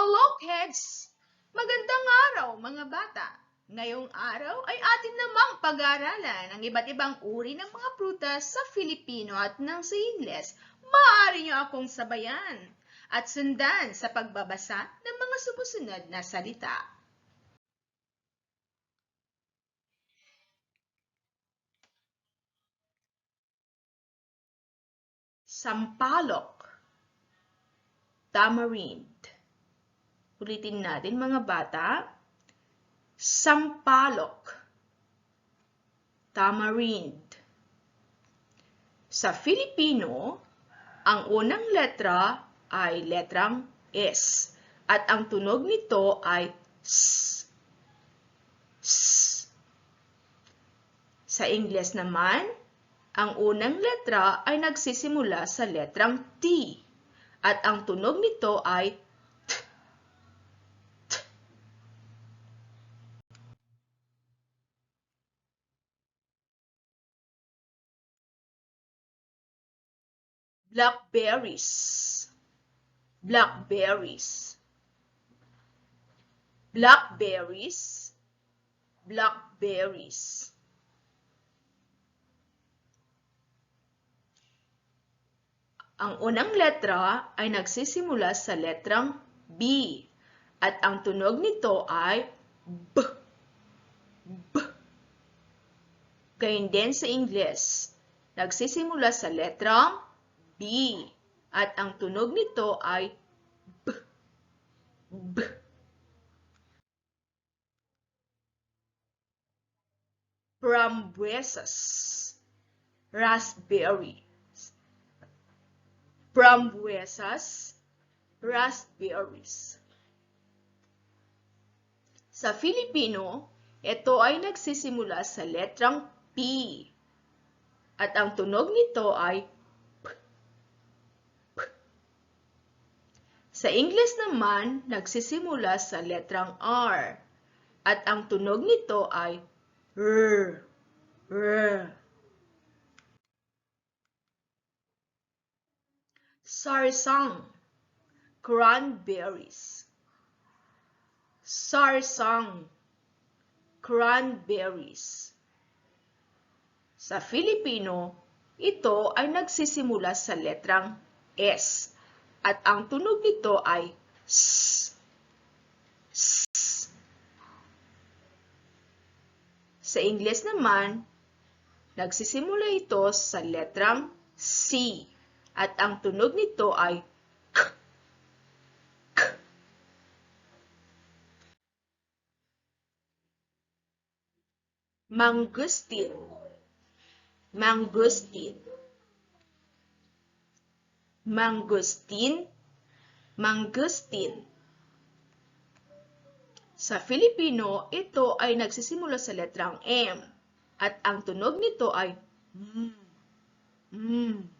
Lokheads! Magandang araw mga bata! Ngayong araw ay atin namang pag-aaralan ang iba't ibang uri ng mga prutas sa Filipino at ng sa Ingles. Maaari niyo akong sabayan at sundan sa pagbabasa ng mga sumusunod na salita. Sampalok, tamarind. Ulitin natin mga bata. Sampalok, tamarind. Sa Filipino, ang unang letra ay letrang S at ang tunog nito ay S. S. Sa Ingles naman, ang unang letra ay nagsisimula sa letrang T at ang tunog nito ay T. T. Blackberries, blackberries, blackberries, blackberries. Ang unang letra ay nagsisimula sa letrang B at ang tunog nito ay B. B. Gayun din sa Ingles, nagsisimula sa letrang B at ang tunog nito ay B. B. Frambuesas, raspberry. Frambuesas, raspberries. Sa Filipino, ito ay nagsisimula sa letrang P at ang tunog nito ay P. P. Sa Ingles naman, nagsisimula sa letrang R at ang tunog nito ay R. R. Sarsang, cranberries. Sarsang, cranberries. Sa Filipino, ito ay nagsisimula sa letrang S at ang tunog nito ay S. S. Sa Ingles naman, nagsisimula ito sa letrang C at ang tunog nito ay K. K. Mangustin, mangustin, mangustin, mangustin. Sa Filipino, ito ay nagsisimula sa letrang M at ang tunog nito ay M. M.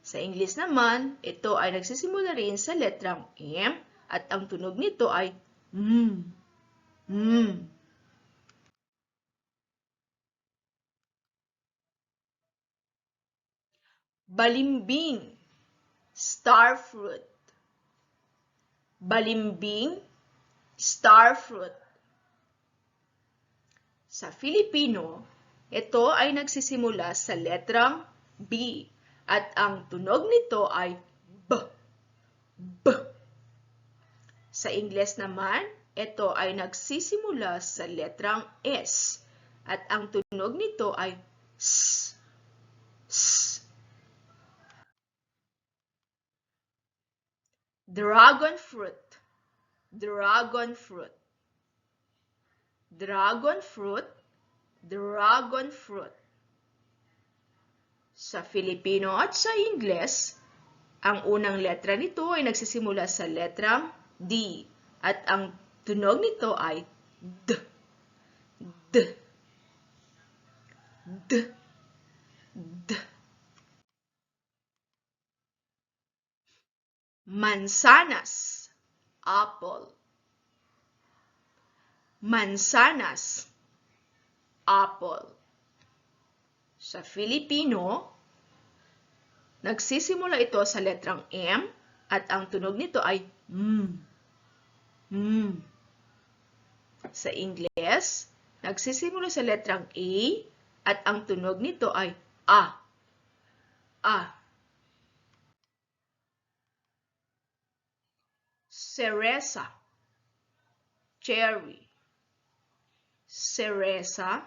Sa Ingles naman, ito ay nagsisimula rin sa letrang M at ang tunog nito ay M. M. Balimbing, starfruit. Balimbing, starfruit. Sa Filipino, ito ay nagsisimula sa letrang B at ang tunog nito ay B. B. Sa Ingles naman, ito ay nagsisimula sa letrang S at ang tunog nito ay S. S. Dragon fruit, dragon fruit. Dragon fruit, dragon fruit. Sa Filipino at sa Ingles, ang unang letra nito ay nagsisimula sa letrang D at ang tunog nito ay D. D. D. D. Mansanas, apple. Mansanas, apple. Sa Filipino, nagsisimula ito sa letrang M at ang tunog nito ay M. Mm. Sa Ingles, nagsisimula sa letrang A at ang tunog nito ay A. A. Cereza, cherry. Cereza,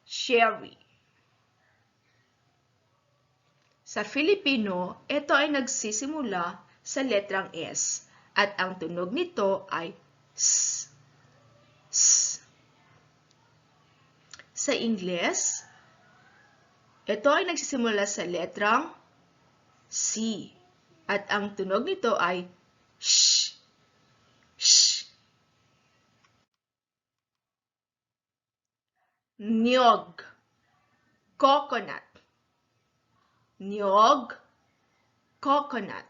cherry. Sa Filipino, ito ay nagsisimula sa letrang S at ang tunog nito ay S. S. Sa Ingles, ito ay nagsisimula sa letrang C at ang tunog nito ay sh. Sh. Niyog, coconut. Niyog, coconut.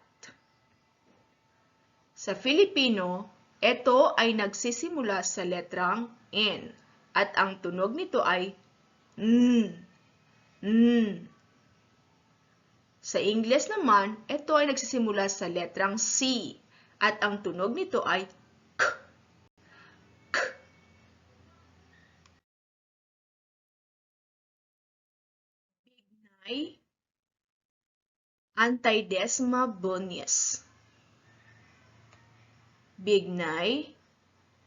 Sa Filipino, ito ay nagsisimula sa letrang N at ang tunog nito ay N. N. Sa Ingles naman, ito ay nagsisimula sa letrang C at ang tunog nito ay K. K. Bignay, Antidesma bonis. Bignay,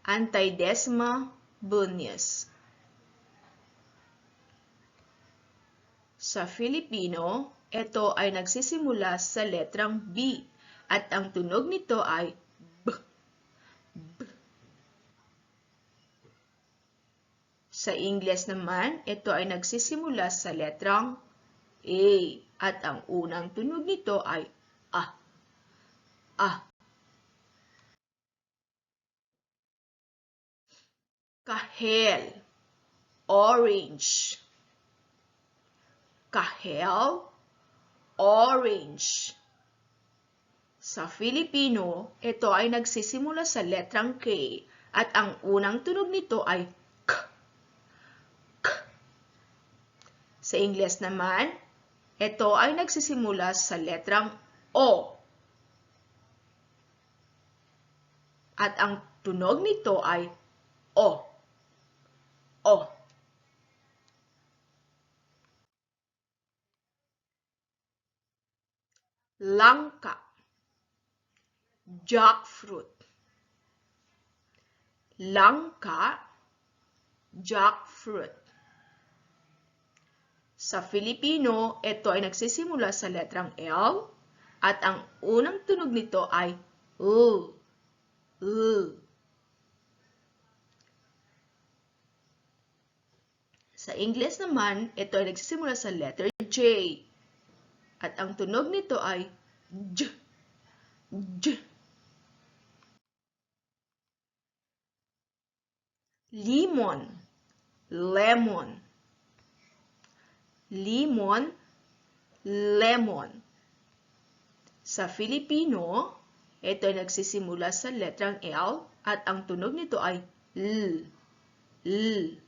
Antidesma bonis. Sa Filipino, ito ay nagsisimula sa letrang B at ang tunog nito ay B. B. Sa Ingles naman, ito ay nagsisimula sa letrang A at ang unang tunog nito ay A. A. Kahel, orange. Kahel, orange. Sa Filipino, ito ay nagsisimula sa letrang K at ang unang tunog nito ay K. K. Sa Ingles naman, ito ay nagsisimula sa letrang O at ang tunog nito ay O. O. Langka, jackfruit. Langka, jackfruit. Sa Filipino, ito ay nagsisimula sa letrang L at ang unang tunog nito ay U. U. Sa Ingles naman, ito ay nagsisimula sa letter J at ang tunog nito ay J. J. Limon, lemon. Limon, lemon. Sa Filipino, ito ay nagsisimula sa letrang L at ang tunog nito ay L. L.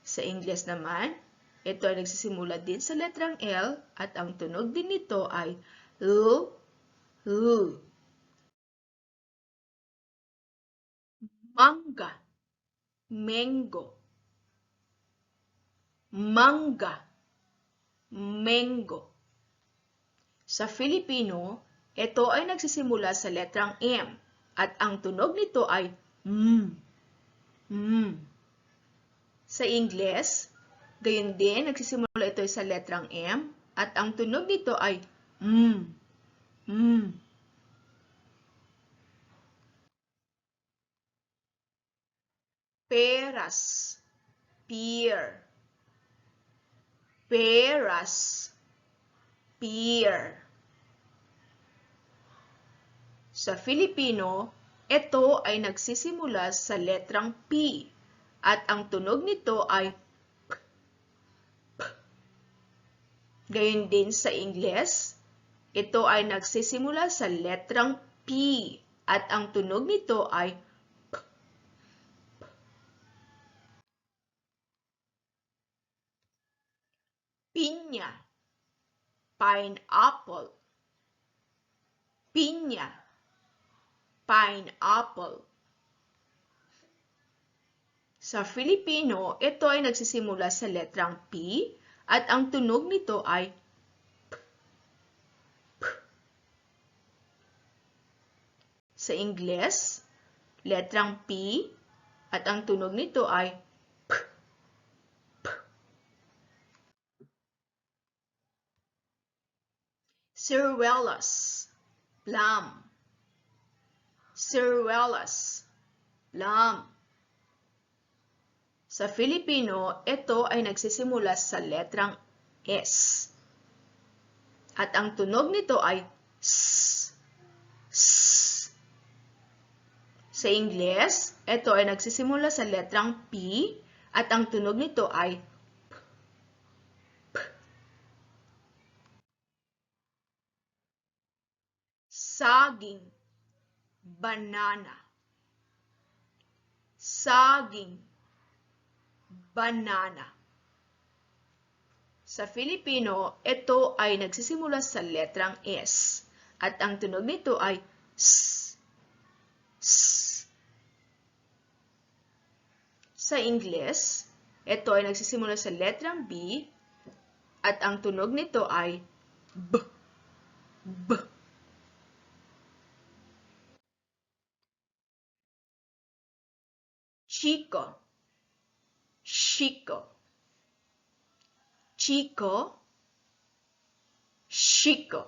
Sa Ingles naman, ito ay nagsisimula din sa letrang L at ang tunog din nito ay L. L. Mangga, mango. Mangga, mango. Sa Filipino, ito ay nagsisimula sa letrang M at ang tunog nito ay M. M. Sa Ingles, gayon din nagsisimula ito sa letrang M at ang tunog nito ay M. M. Peras, pear. Peras, pear. Sa Filipino, ito ay nagsisimula sa letrang P at ang tunog nito ay P. P. Gayon din sa Ingles, ito ay nagsisimula sa letrang P at ang tunog nito ay P. P. Pinya, pineapple. Pinya, pineapple. Sa Filipino, ito ay nagsisimula sa letrang P at ang tunog nito ay P. P. Sa Ingles, letrang P at ang tunog nito ay P. P. Ciruelas, plum. Ciruelas, plum. Sa Filipino, ito ay nagsisimula sa letrang S. At ang tunog nito ay S. S. Sa Ingles, ito ay nagsisimula sa letrang P at ang tunog nito ay P. P. Saging, banana. Saging, banana. Sa Filipino, ito ay nagsisimula sa letrang S at ang tunog nito ay S. S. Sa Ingles, ito ay nagsisimula sa letrang B at ang tunog nito ay B. B. Chico, chico. Chico, chico.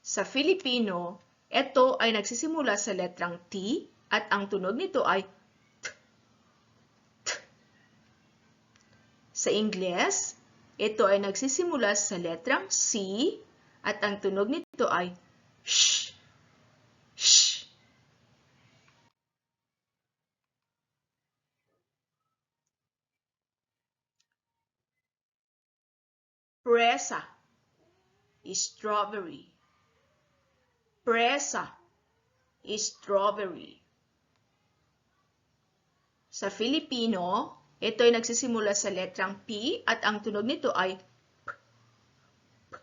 Sa Filipino, ito ay nagsisimula sa letrang T at ang tunog nito ay T. T. Sa Ingles, ito ay nagsisimula sa letrang C at ang tunog nito ay sh. Sh. Presa, strawberry. Presa, strawberry. Sa Filipino, ito ay nagsisimula sa letrang P at ang tunog nito ay P. P.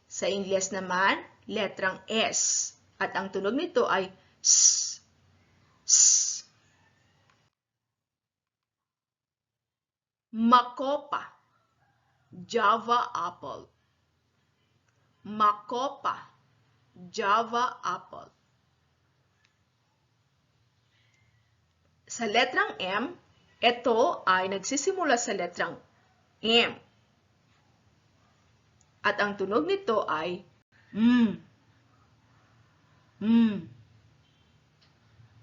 Sa Ingles naman, letrang S at ang tunog nito ay S. S. Makopa, Java apple. Makopa, Java apple. Sa letrang M, ito ay nagsisimula sa letrang M. At ang tunog nito ay M. M.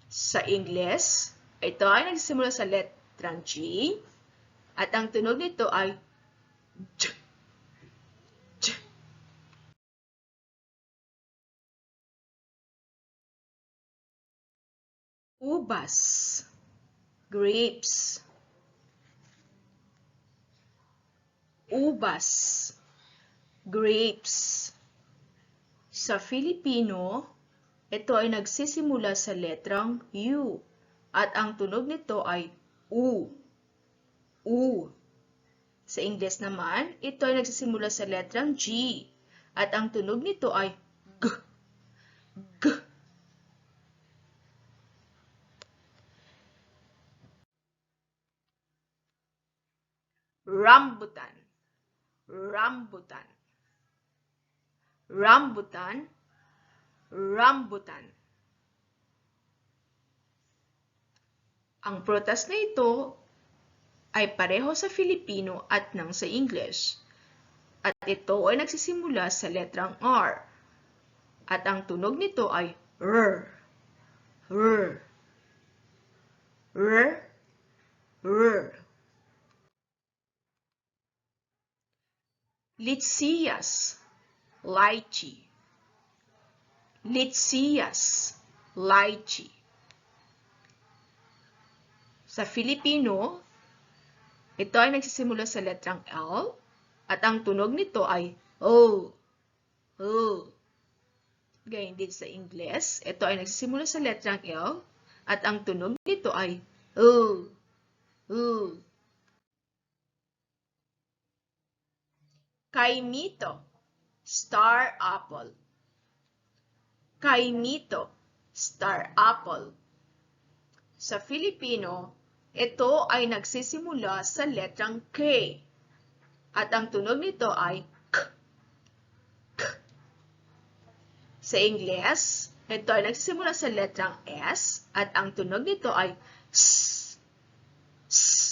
Sa Ingles, ito ay nagsisimula sa letrang G. At ang tunog nito ay J. J. Ubas, grapes. Ubas, grapes. Sa Filipino, ito ay nagsisimula sa letrang U at ang tunog nito ay U. U. Sa Ingles naman, ito ay nagsisimula sa letrang G at ang tunog nito ay G. G. Rambutan, rambutan. Rambutan, rambutan. Ang prutas na ito ay pareho sa Filipino at ng sa English. At ito ay nagsisimula sa letrang R. At ang tunog nito ay R. R. R. R. Litsiyas, lychee. Litsiyas, lychee. Sa Filipino, ito ay nagsisimula sa letrang L at ang tunog nito ay O. O. Gayun din sa Ingles, ito ay nagsisimula sa letrang L at ang tunog nito ay O. O. Kaimito, star apple. kainito, star apple. Sa Filipino, ito ay nagsisimula sa letrang K at ang tunog nito ay K. K. Sa Ingles, ito ay nagsisimula sa letrang S at ang tunog nito ay S. S.